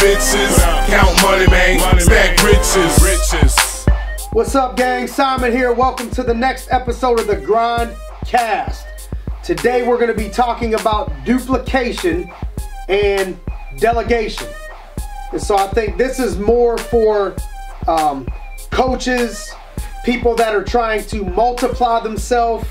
expenses. Count money, man. Stack riches. What's up, gang? Simon here. Welcome to the next episode of the Grind Cast. Today we're going to be talking about duplication and delegation. And so I think this is more for coaches, people that are trying to multiply themselves,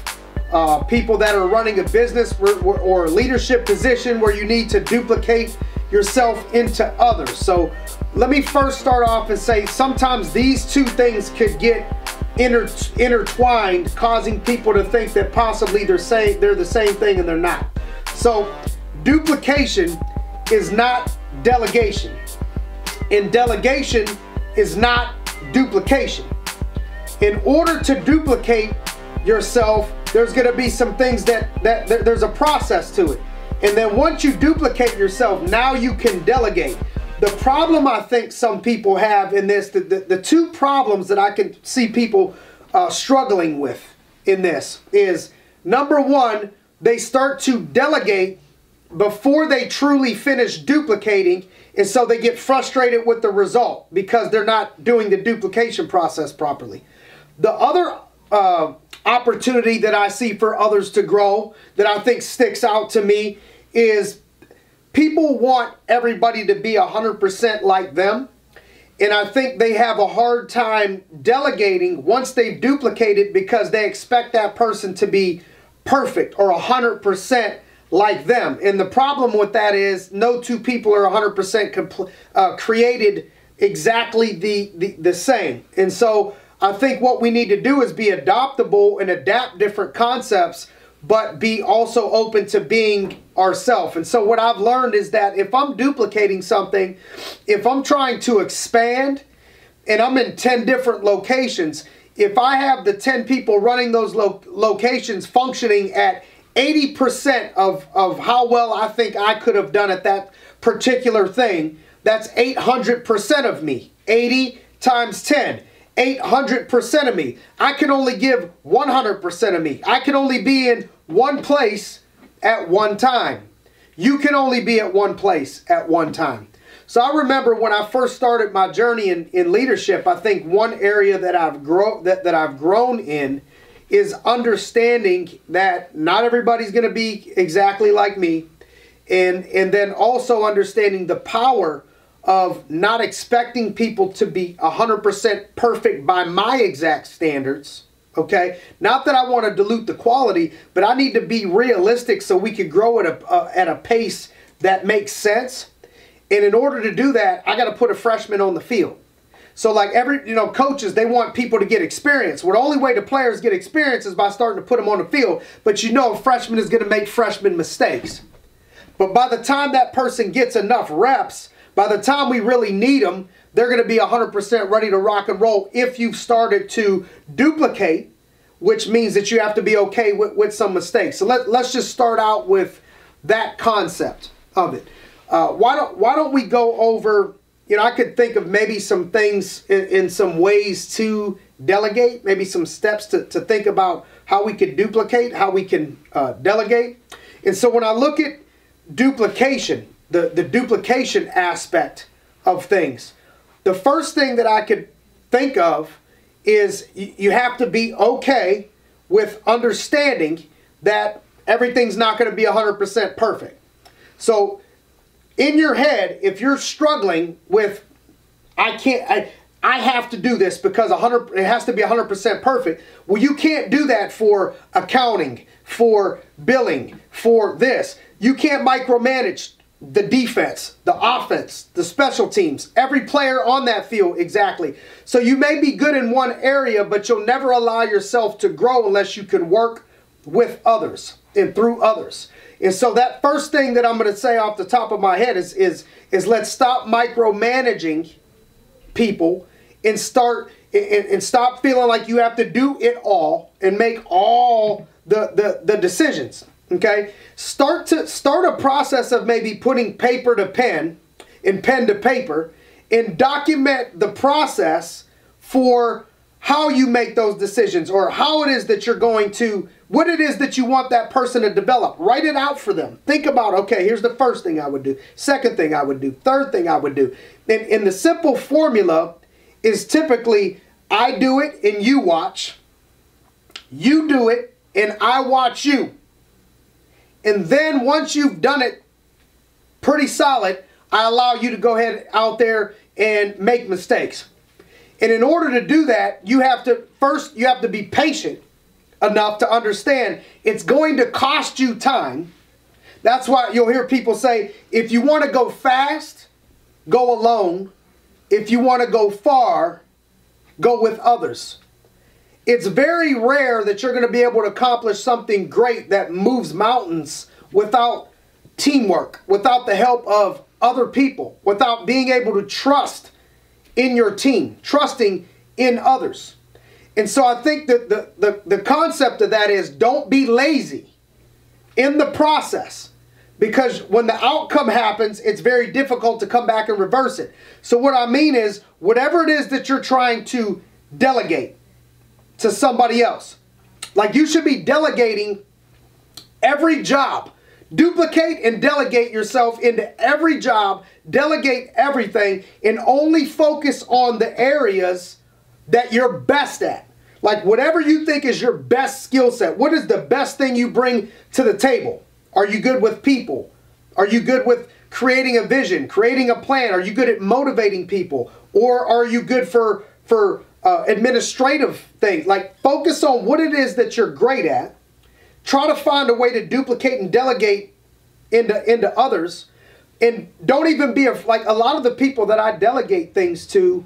people that are running a business or a leadership position where you need to duplicate yourself into others. So let me first start off and say sometimes these two things could get intertwined, causing people to think that possibly they're the same thing, and they're not. So duplication is not delegation, and delegation is not duplication. In order to duplicate yourself, there's going to be some things that there's a process to it. And then once you duplicate yourself, now you can delegate. The problem I think some people have in this, the two problems that I can see people struggling with in this is, number one, they start to delegate before they truly finish duplicating, and so they get frustrated with the result because they're not doing the duplication process properly. The other opportunity that I see for others to grow that I think sticks out to me is people want everybody to be 100% like them, and I think they have a hard time delegating once they've duplicated because they expect that person to be perfect or 100% like them. And the problem with that is no two people are 100% created exactly the same. And so I think what we need to do is be adaptable and adapt different concepts, but be also open to being ourselves. And so what I've learned is that if I'm duplicating something, if I'm trying to expand and I'm in 10 different locations, if I have the 10 people running those locations functioning at 80% of how well I think I could have done at that particular thing, that's 800% of me. 80 times 10. 800% of me. I can only give 100% of me. I can only be in one place at one time. You can only be at one place at one time. So I remember when I first started my journey in leadership, I think one area that I've grown in is understanding that not everybody's going to be exactly like me, and then also understanding the power of not expecting people to be 100% perfect by my exact standards, okay? Not that I want to dilute the quality, but I need to be realistic so we could grow at a pace that makes sense. And in order to do that, I got to put a freshman on the field. So like coaches, they want people to get experience. Well, the only way the players get experience is by starting to put them on the field. But a freshman is going to make freshman mistakes. But by the time that person gets enough reps, by the time we really need them, they're going to be 100% ready to rock and roll if you've started to duplicate, which means that you have to be okay with some mistakes. So let's just start out with that concept of it. Why don't we go over, I could think of maybe some things in some ways to delegate, maybe some steps to think about how we could duplicate, how we can delegate. And so when I look at duplication, the duplication aspect of things, the first thing that I could think of is you have to be okay with understanding that everything's not going to be 100% perfect. So in your head, if you're struggling with, I have to do this because it has to be 100% perfect. Well, you can't do that for accounting, for billing, for this. You can't micromanage the defense, the offense, the special teams, every player on that field exactly. So you may be good in one area, but you'll never allow yourself to grow unless you can work with others and through others. And so that first thing that I'm going to say off the top of my head is let's stop micromanaging people and stop feeling like you have to do it all and make all the decisions. Okay, start a process of maybe putting paper to pen and pen to paper and document the process for how you make those decisions, or how it is that you're going to, what it is that you want that person to develop. Write it out for them. Think about, okay, here's the first thing I would do, second thing I would do, third thing I would do. And the simple formula is typically, I do it and you watch, you do it and I watch you. And then once you've done it pretty solid, I allow you to go ahead out there and make mistakes. And in order to do that, you have to be patient enough to understand it's going to cost you time. That's why you'll hear people say, if you want to go fast, go alone. If you want to go far, go with others. It's very rare that you're going to be able to accomplish something great that moves mountains without teamwork, without the help of other people, without being able to trust in your team, trusting in others. And so I think that the concept of that is, don't be lazy in the process, because when the outcome happens, it's very difficult to come back and reverse it. So what I mean is, whatever it is that you're trying to delegate to somebody else, like you should be delegating every job. Duplicate and delegate yourself into every job, delegate everything, and only focus on the areas that you're best at. Like whatever you think is your best skill set. What is the best thing you bring to the table? Are you good with people? Are you good with creating a vision, creating a plan? Are you good at motivating people? Or are you good for administrative things? Like, focus on what it is that you're great at. Try to find a way to duplicate and delegate into others. And don't even be like a lot of the people that I delegate things to,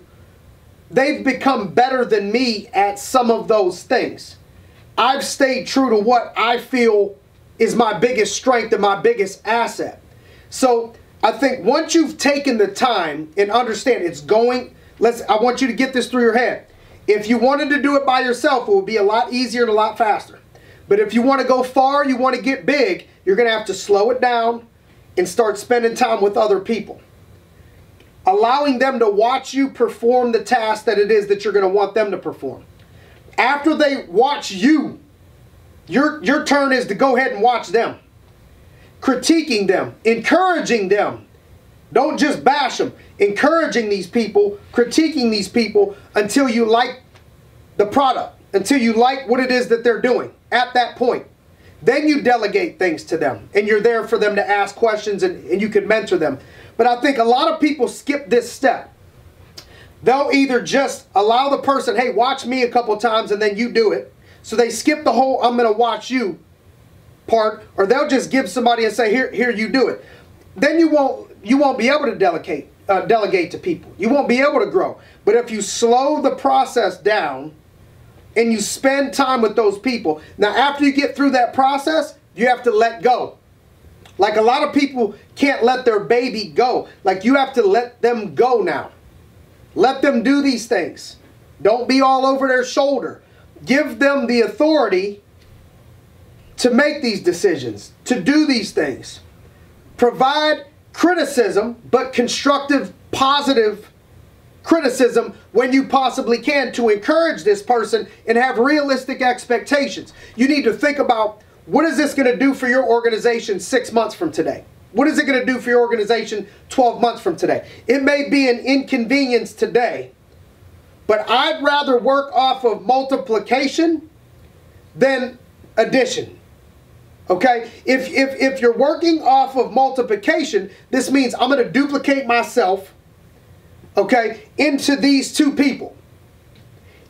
they've become better than me at some of those things. I've stayed true to what I feel is my biggest strength and my biggest asset. So I think once you've taken the time and understand it's going, I want you to get this through your head. If you wanted to do it by yourself, it would be a lot easier and a lot faster. But if you want to go far, you want to get big, you're going to have to slow it down and start spending time with other people. Allowing them to watch you perform the task that it is that you're going to want them to perform. After they watch you, your turn is to go ahead and watch them. Critiquing them, encouraging them. Don't just bash them. Encouraging these people, critiquing these people until you like the product, until you like what it is that they're doing at that point. Then you delegate things to them and you're there for them to ask questions and you can mentor them. But I think a lot of people skip this step. They'll either just allow the person, hey, watch me a couple times and then you do it. So they skip the whole I'm going to watch you part, or they'll just give somebody and say, here you do it. Then you won't be able to delegate to people. You won't be able to grow. But if you slow the process down and you spend time with those people, now after you get through that process, you have to let go. Like a lot of people can't let their baby go. Like you have to let them go now. Let them do these things. Don't be all over their shoulder. Give them the authority to make these decisions, to do these things. Provide criticism, but constructive, positive criticism when you possibly can, to encourage this person and have realistic expectations. You need to think about, what is this going to do for your organization 6 months from today? What is it going to do for your organization 12 months from today? It may be an inconvenience today, but I'd rather work off of multiplication than addition. Okay? If you're working off of multiplication, this means I'm going to duplicate myself, okay, into these two people.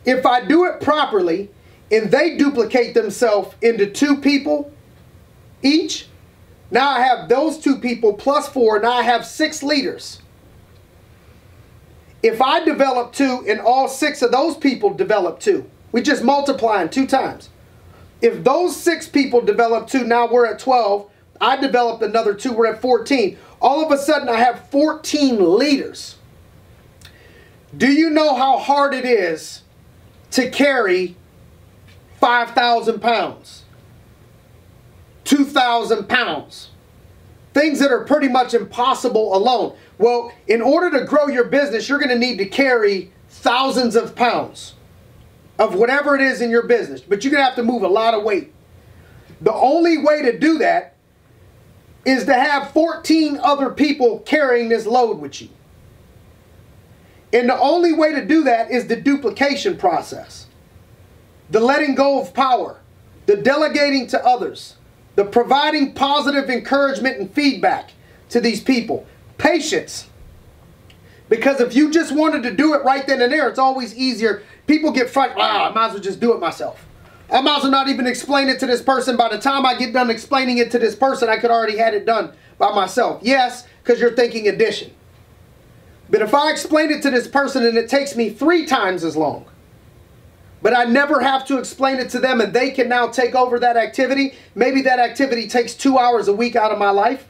If I do it properly and they duplicate themselves into 2 people each, now I have those 2 people plus 4, now I have 6 leaders. If I develop 2 and all 6 of those people develop 2, we just multiplying 2 times. If those 6 people develop 2, now we're at 12. I developed another 2, we're at 14. All of a sudden I have 14 leaders. Do you know how hard it is to carry 5,000 pounds? 2,000 pounds? Things that are pretty much impossible alone. Well, in order to grow your business, you're going to need to carry thousands of pounds. of whatever it is in your business, but you're going to have to move a lot of weight. The only way to do that is to have 14 other people carrying this load with you. And the only way to do that is the duplication process. The letting go of power, the delegating to others, the providing positive encouragement and feedback to these people. Patience. Because if you just wanted to do it right then and there, it's always easier. People get frustrated. I might as well just do it myself. I might as well not even explain it to this person. By the time I get done explaining it to this person, I could already had it done by myself. Yes, because you're thinking addition. But if I explain it to this person and it takes me 3 times as long, but I never have to explain it to them and they can now take over that activity, maybe that activity takes 2 hours a week out of my life.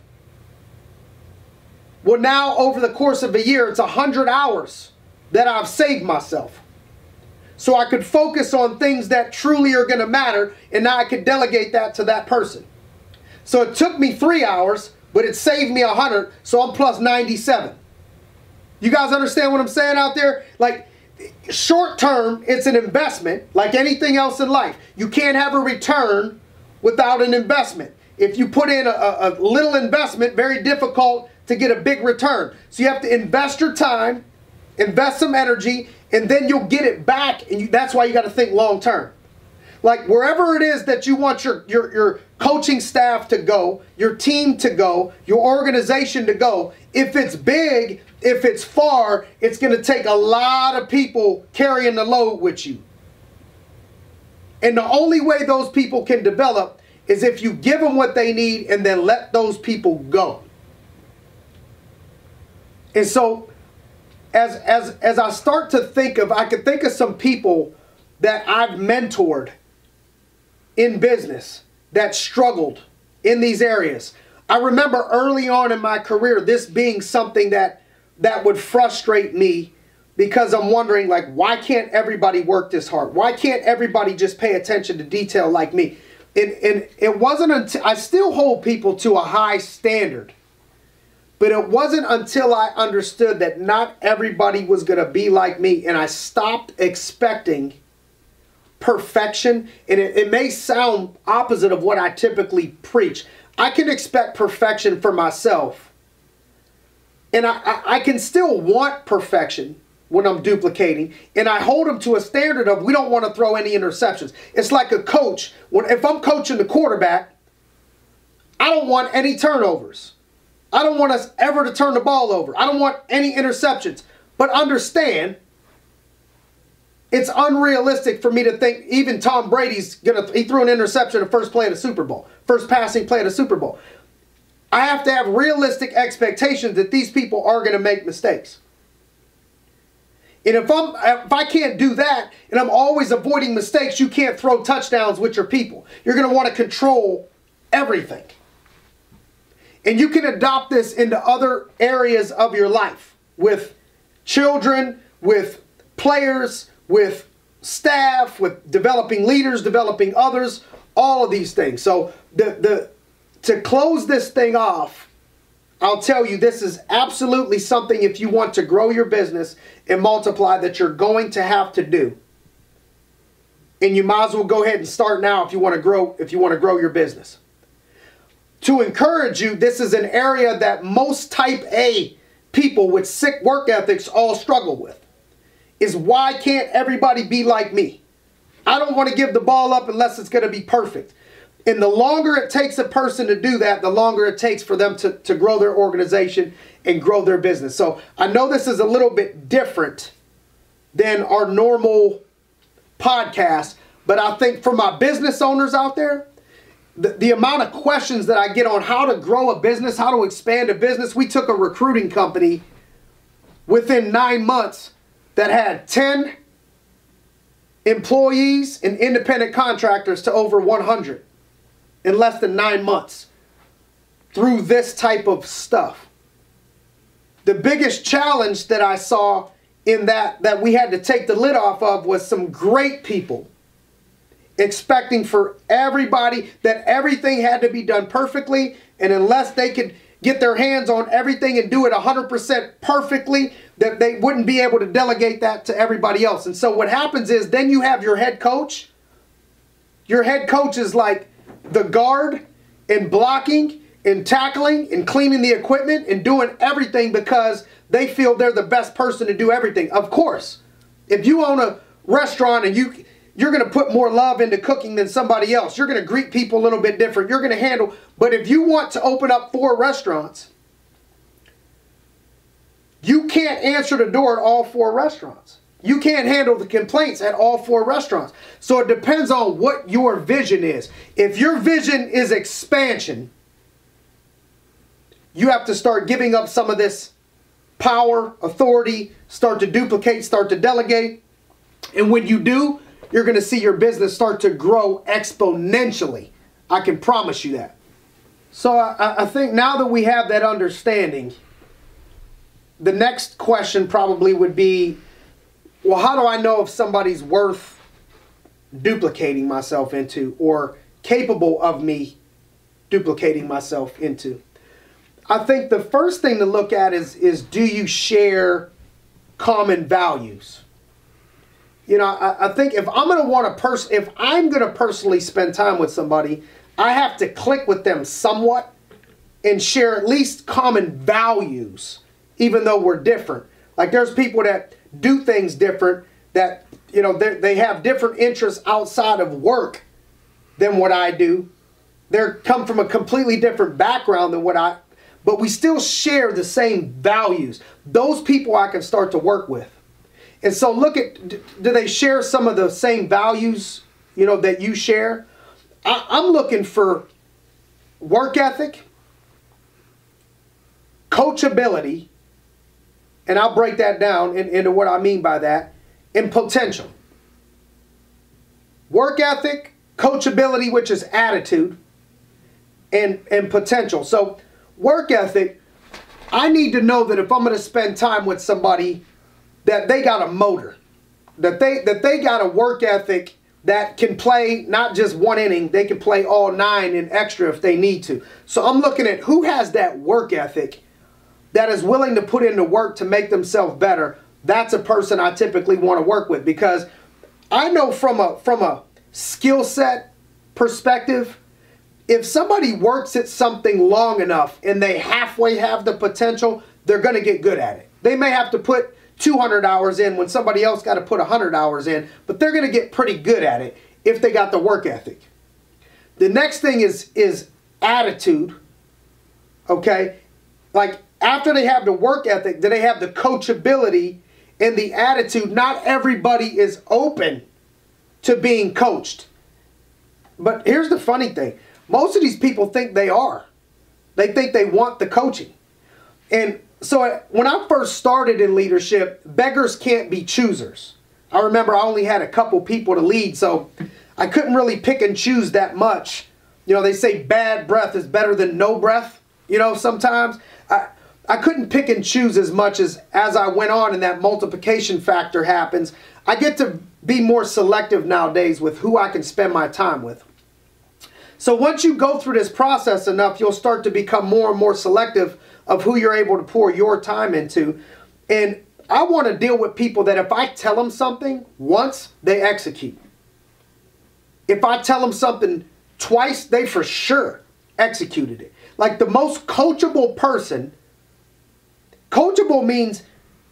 Well, now over the course of a year, it's 100 hours that I've saved myself. So I could focus on things that truly are going to matter, and now I could delegate that to that person. So it took me 3 hours, but it saved me 100, so I'm plus 97. You guys understand what I'm saying out there? Like, short term, it's an investment, like anything else in life. You can't have a return without an investment. If you put in a little investment, very difficult to get a big return. So you have to invest your time, invest some energy, and then you'll get it back. And that's why you got to think long term. Like wherever it is that you want your coaching staff to go, your team to go, your organization to go, if it's big, if it's far, it's going to take a lot of people carrying the load with you. And the only way those people can develop is if you give them what they need and then let those people go. And so as I start to think of, I could think of some people that I've mentored in business that struggled in these areas. I remember early on in my career, this being something that would frustrate me because I'm wondering, like, why can't everybody work this hard? Why can't everybody just pay attention to detail like me? And it wasn't until, I still hold people to a high standard, but it wasn't until I understood that not everybody was going to be like me, and I stopped expecting perfection. And it may sound opposite of what I typically preach. I can expect perfection for myself, and I can still want perfection when I'm duplicating, and I hold them to a standard of we don't want to throw any interceptions. It's like a coach. If I'm coaching the quarterback, I don't want any turnovers. I don't want us ever to turn the ball over. I don't want any interceptions. But understand, it's unrealistic for me to think even Tom Brady's he threw an interception the first play of the Super Bowl, first passing play of the Super Bowl. I have to have realistic expectations that these people are going to make mistakes. And if I can't do that, and I'm always avoiding mistakes, you can't throw touchdowns with your people. You're going to want to control everything. And you can adopt this into other areas of your life, with children, with players, with staff, with developing leaders, developing others, all of these things. So to close this thing off, I'll tell you, this is absolutely something, if you want to grow your business and multiply, that you're going to have to do. And you might as well go ahead and start now if you want to grow your business. To encourage you, this is an area that most type A people with sick work ethics all struggle with. Is why can't everybody be like me? I don't want to give the ball up unless it's going to be perfect. And the longer it takes a person to do that, the longer it takes for them to grow their organization and grow their business. So I know this is a little bit different than our normal podcast, but I think for my business owners out there, the amount of questions that I get on how to grow a business, how to expand a business. We took a recruiting company within 9 months that had 10 employees and independent contractors to over 100 in less than 9 months through this type of stuff. The biggest challenge that I saw in that we had to take the lid off of was some great people expecting for everybody that everything had to be done perfectly, and unless they could get their hands on everything and do it 100% perfectly, that they wouldn't be able to delegate that to everybody else. And so what happens is then you have your head coach. Your head coach is like the guard in blocking and tackling and cleaning the equipment and doing everything because they feel they're the best person to do everything. Of course, if you own a restaurant and you're going to put more love into cooking than somebody else. You're going to greet people a little bit different. You're going to handle. But if you want to open up 4 restaurants, you can't answer the door at all 4 restaurants. You can't handle the complaints at all 4 restaurants. So it depends on what your vision is. If your vision is expansion, you have to start giving up some of this power, authority, start to duplicate, start to delegate. And when you do, you're going to see your business start to grow exponentially. I can promise you that. So I think now that we have that understanding, the next question probably would be, well, how do I know if somebody's worth duplicating myself into or capable of me duplicating myself into? I think the first thing to look at is do you share common values? You know, I think if I'm going to personally spend time with somebody, I have to click with them somewhat and share at least common values, even though we're different. Like there's people that do things different, that, you know, they have different interests outside of work than what I do. They come from a completely different background than but we still share the same values. Those people I can start to work with. And so look at, do they share some of the same values, you know, that you share? I'm looking for work ethic, coachability, and I'll break that down into what I mean by that, and potential. Work ethic, coachability, which is attitude, and potential. So work ethic, I need to know that if I'm going to spend time with somebody, that they got a motor, that they got a work ethic that can play not just 1 inning, they can play all 9 and extra if they need to. So I'm looking at who has that work ethic that is willing to put in the work to make themselves better. That's a person I typically want to work with, because I know from a skill set perspective, if somebody works at something long enough and they halfway have the potential, they're going to get good at it. They may have to put 200 hours in when somebody else got to put 100 hours in, but they're going to get pretty good at it if they got the work ethic. The next thing is attitude, okay? Like after they have the work ethic, do they have the coachability and the attitude? Not everybody is open to being coached. But here's the funny thing. Most of these people think they are. They think they want the coaching. And so when I first started in leadership, beggars can't be choosers. I remember I only had a couple people to lead, so I couldn't really pick and choose that much. You know, they say bad breath is better than no breath. You know, sometimes I couldn't pick and choose as much as I went on, and that multiplication factor happens. I get to be more selective nowadays with who I can spend my time with. So once you go through this process enough, you'll start to become more and more selective of who you're able to pour your time into. And I want to deal with people that if I tell them something once, they execute. If I tell them something twice, they for sure executed it. Like the most coachable person, coachable means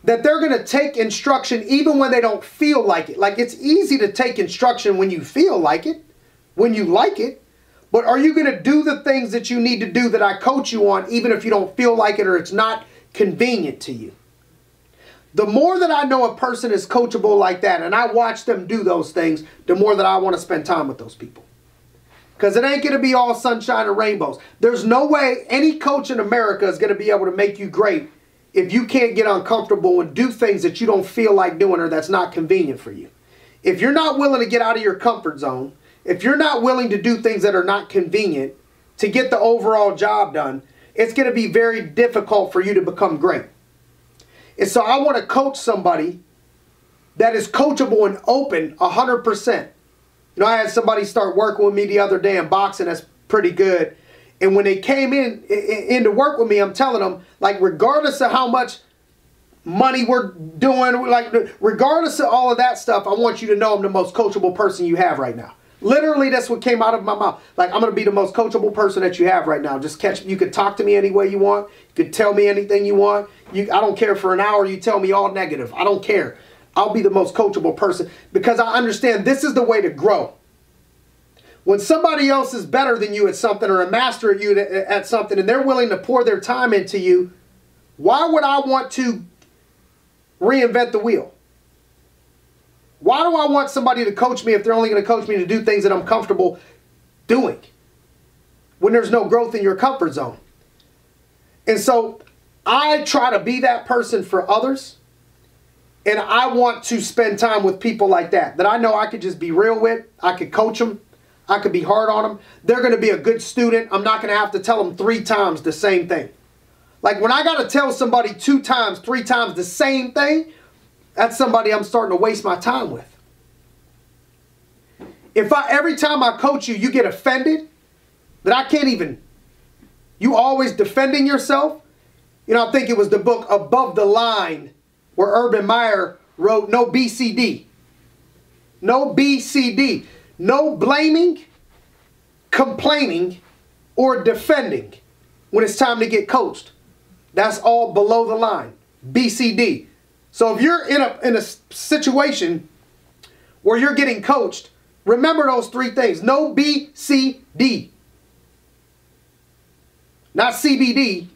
that they're going to take instruction even when they don't feel like it. Like it's easy to take instruction when you feel like it, when you like it. But are you going to do the things that you need to do that I coach you on, even if you don't feel like it or it's not convenient to you? The more that I know a person is coachable like that, and I watch them do those things, the more that I want to spend time with those people. Because it ain't going to be all sunshine and rainbows. There's no way any coach in America is going to be able to make you great if you can't get uncomfortable and do things that you don't feel like doing or that's not convenient for you. If you're not willing to get out of your comfort zone, if you're not willing to do things that are not convenient to get the overall job done, it's going to be very difficult for you to become great. And so I want to coach somebody that is coachable and open 100%. You know, I had somebody start working with me the other day in boxing that's pretty good. And when they came in to work with me, I'm telling them, like, regardless of how much money we're doing, like, regardless of all of that stuff, I want you to know I'm the most coachable person you have right now. Literally, that's what came out of my mouth. Like, I'm going to be the most coachable person that you have right now. Just catch, you could talk to me any way you want. You could tell me anything you want. I don't care for an hour you tell me all negative. I don't care. I'll be the most coachable person because I understand this is the way to grow. When somebody else is better than you at something or a master at you at something and they're willing to pour their time into you, why would I want to reinvent the wheel? Why do I want somebody to coach me if they're only going to coach me to do things that I'm comfortable doing when there's no growth in your comfort zone? And so I try to be that person for others. And I want to spend time with people like that I know I could just be real with. I could coach them. I could be hard on them. They're going to be a good student. I'm not going to have to tell them 3 times the same thing. Like when I got to tell somebody 2 times, 3 times the same thing, that's somebody I'm starting to waste my time with. If every time I coach you, you get offended, that I can't even, you always defending yourself. You know, I think it was the book Above the Line where Urban Meyer wrote no BCD. No BCD. No blaming, complaining, or defending when it's time to get coached. That's all below the line. BCD. So if you're in a situation where you're getting coached, remember those 3 things. No BCD. Not CBD.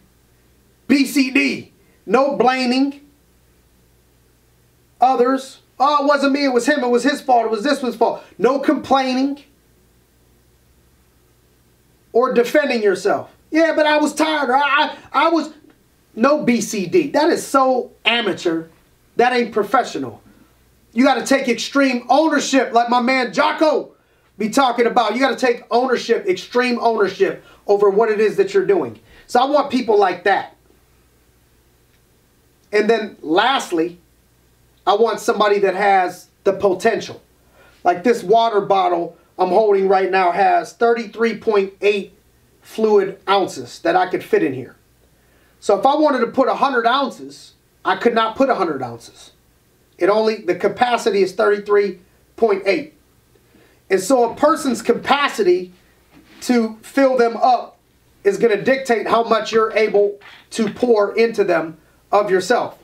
BCD. No blaming others. Oh, it wasn't me, it was him, it was his fault, it was this one's fault. No complaining or defending yourself. Yeah, but I was tired, or I was... No BCD. That is so amateur. That ain't professional. You got to take extreme ownership like my man Jocko be talking about. You got to take ownership, extreme ownership over what it is that you're doing. So I want people like that. And then lastly, I want somebody that has the potential. Like this water bottle I'm holding right now has 33.8 fluid ounces that I could fit in here. So if I wanted to put 100 ounces, I could not put 100 ounces. The capacity is 33.8. And so a person's capacity to fill them up is going to dictate how much you're able to pour into them of yourself.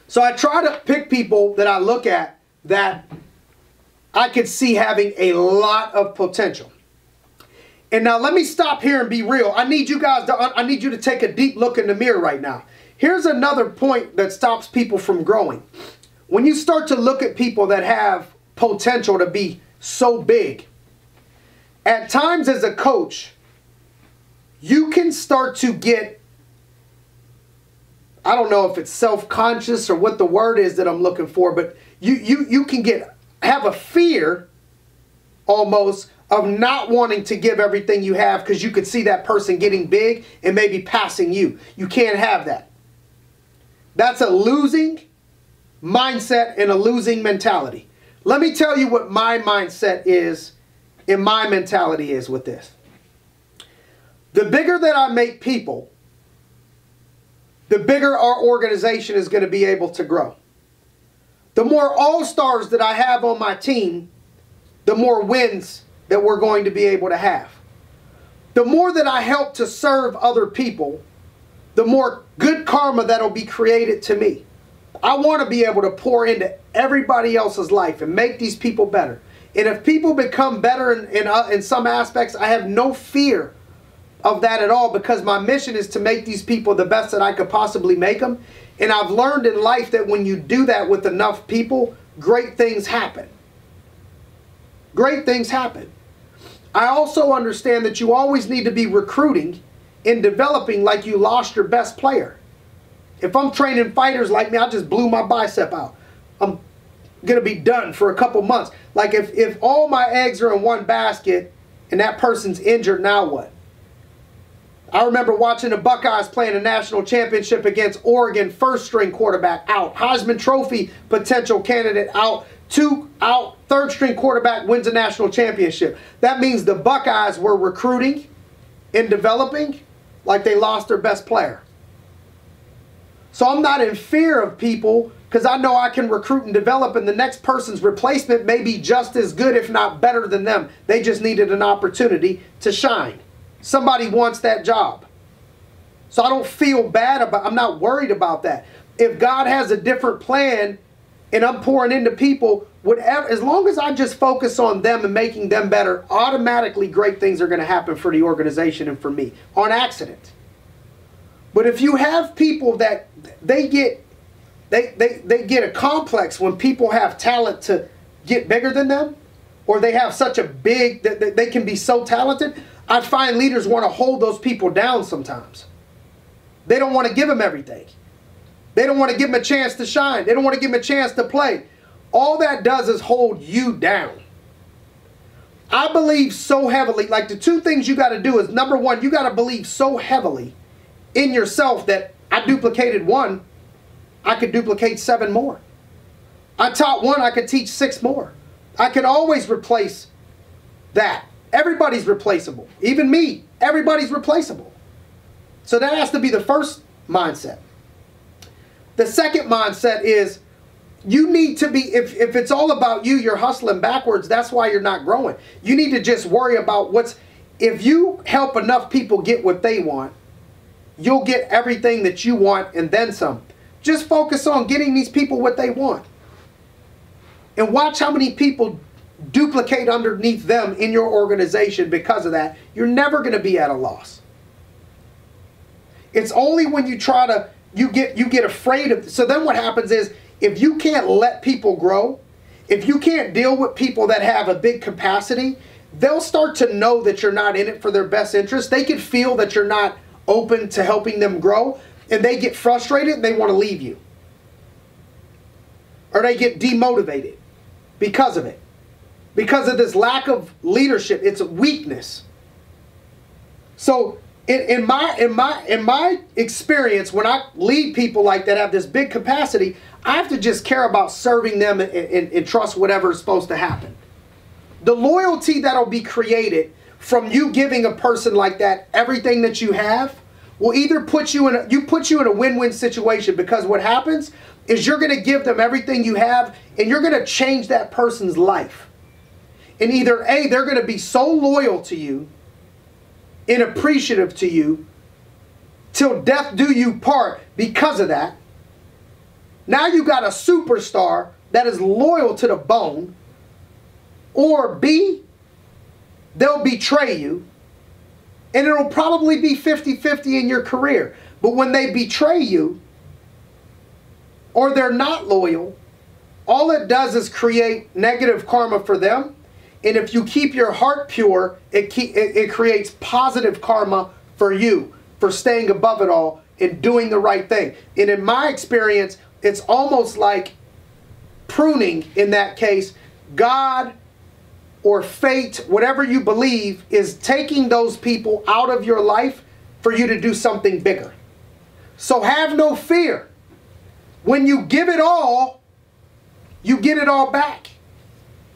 So I try to pick people that I look at that I could see having a lot of potential. And now let me stop here and be real. I need you to take a deep look in the mirror right now. Here's another point that stops people from growing. When you start to look at people that have potential to be so big, at times as a coach, you can start to get, I don't know if it's self-conscious or what the word is that I'm looking for, but you can have a fear almost of not wanting to give everything you have because you could see that person getting big and maybe passing you. You can't have that. That's a losing mindset and a losing mentality. Let me tell you what my mindset is and my mentality is with this. The bigger that I make people, the bigger our organization is going to be able to grow. The more all-stars that I have on my team, the more wins that we're going to be able to have. The more that I help to serve other people, the more good karma that'll be created to me. I want to be able to pour into everybody else's life and make these people better. And if people become better in some aspects, I have no fear of that at all because my mission is to make these people the best that I could possibly make them. And I've learned in life that when you do that with enough people, great things happen. Great things happen. I also understand that you always need to be recruiting and developing like you lost your best player. If I'm training fighters like me, I just blew my bicep out. I'm going to be done for a couple months. Like if all my eggs are in one basket and that person's injured, now what? I remember watching the Buckeyes playing a national championship against Oregon, first string quarterback out. Heisman Trophy potential candidate out. 2-out third-string quarterback wins a national championship. That means the Buckeyes were recruiting and developing like they lost their best player. So I'm not in fear of people because I know I can recruit and develop, and the next person's replacement may be just as good, if not better than them. They just needed an opportunity to shine. Somebody wants that job. So I don't feel bad about, I'm not worried about that. If God has a different plan and I'm pouring into people, whatever, as long as I just focus on them and making them better, automatically great things are going to happen for the organization and for me on accident. But if you have people that they get a complex when people have talent to get bigger than them, or they have such a big, that they can be so talented, I find leaders want to hold those people down sometimes. They don't want to give them everything. They don't want to give them a chance to shine. They don't want to give them a chance to play. All that does is hold you down. I believe so heavily, like the two things you got to do is, number one, you got to believe so heavily in yourself that I duplicated one, I could duplicate 7 more. I taught one, I could teach 6 more. I can always replace that. Everybody's replaceable. Even me, everybody's replaceable. So that has to be the first mindset. The second mindset is you need to be, if it's all about you, you're hustling backwards, that's why you're not growing. You need to just worry about if you help enough people get what they want, you'll get everything that you want and then some. Just focus on getting these people what they want. And watch how many people duplicate underneath them in your organization because of that. You're never going to be at a loss. It's only when you try to, you get afraid of, so then what happens is, if you can't let people grow, if you can't deal with people that have a big capacity, they'll start to know that you're not in it for their best interest. They can feel that you're not open to helping them grow, and they get frustrated and they want to leave you. Or they get demotivated because of it. Because of this lack of leadership. It's a weakness. So in my experience, when I lead people like that have this big capacity, I have to just care about serving them and trust whatever is supposed to happen. The loyalty that'll be created from you giving a person like that everything that you have will either put you in a win-win situation, because what happens is you're going to give them everything you have and you're going to change that person's life. And either A, they're going to be so loyal to you and appreciative to you till death do you part because of that. Now you got a superstar that is loyal to the bone. Or B, they'll betray you. And it'll probably be 50-50 in your career. But when they betray you, or they're not loyal, all it does is create negative karma for them. And if you keep your heart pure, it creates positive karma for you, for staying above it all and doing the right thing. And in my experience, it's almost like pruning in that case. God or fate, whatever you believe, is taking those people out of your life for you to do something bigger. So have no fear. When you give it all, you get it all back.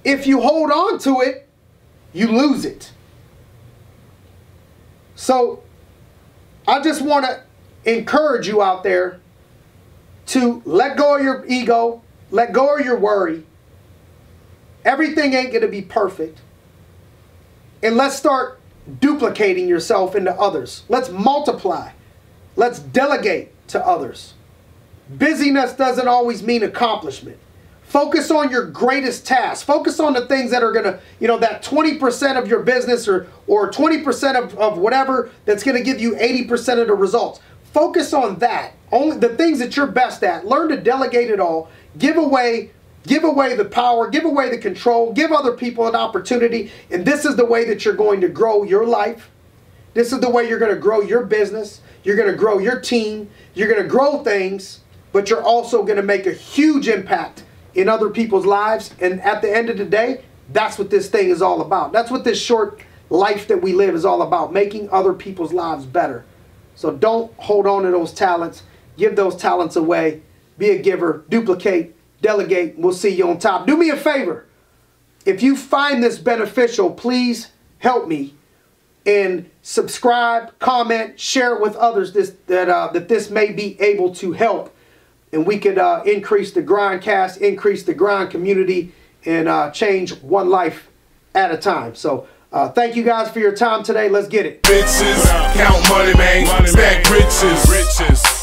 If you hold on to it, you lose it. So I just want to encourage you out there to let go of your ego, let go of your worry. Everything ain't going to be perfect. And let's start duplicating yourself into others. Let's multiply. Let's delegate to others. Busyness doesn't always mean accomplishment. Focus on your greatest tasks. Focus on the things that are going to, that 20% of your business or 20% of whatever that's going to give you 80% of the results. Focus on that. Only the things that you're best at. Learn to delegate it all. Give away the power. Give away the control. Give other people an opportunity. And this is the way that you're going to grow your life. This is the way you're going to grow your business. You're going to grow your team. You're going to grow things. But you're also going to make a huge impact in other people's lives. And at the end of the day, that's what this thing is all about. That's what this short life that we live is all about. Making other people's lives better. So don't hold on to those talents. Give those talents away. Be a giver. Duplicate. delegate. We'll see you on top. Do me a favor. If you find this beneficial, please help me and subscribe, comment, share it with others that this may be able to help. And we could increase the Grindcast, increase the grind community, and change one life at a time. So thank you guys for your time today. Let's get it. Bitches, count money, man. Stack riches.